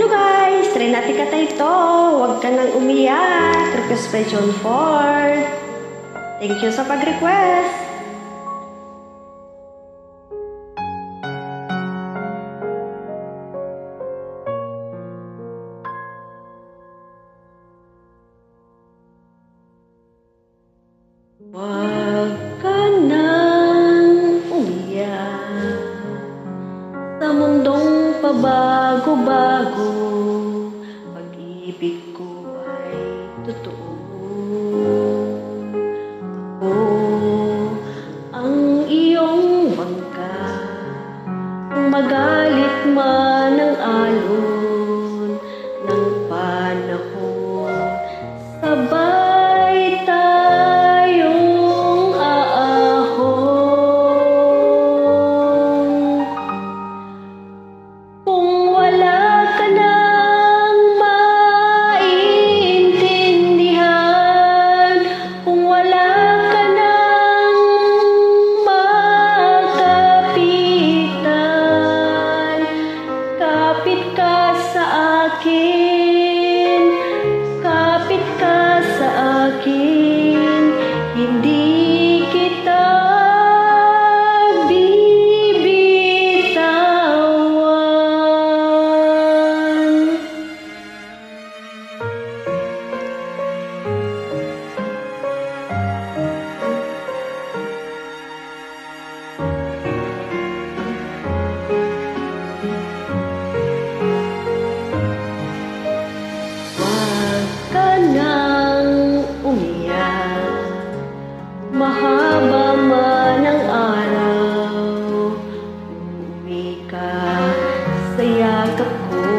Hello guys! Try natin kata ito. Huwag ka nang umiyak. Request by John Ford. Thank you sa pag-request. Huwag ka nang umiyak sa mundong pabago-bago. Pag-ibig ko ay totoo. Ako ang iyong bangka, kung magalit man ang alon ng panahon. Sabay tayong aahon. Kung wala ka nang maintindihan, kung wala ka nang makapitan, kapit ka sa akin, kapit ka sa akin, hindi kita bibitawan. Huwag ka nang umiyak, mahaba man ang araw. Umuwi ka sa yakap ko.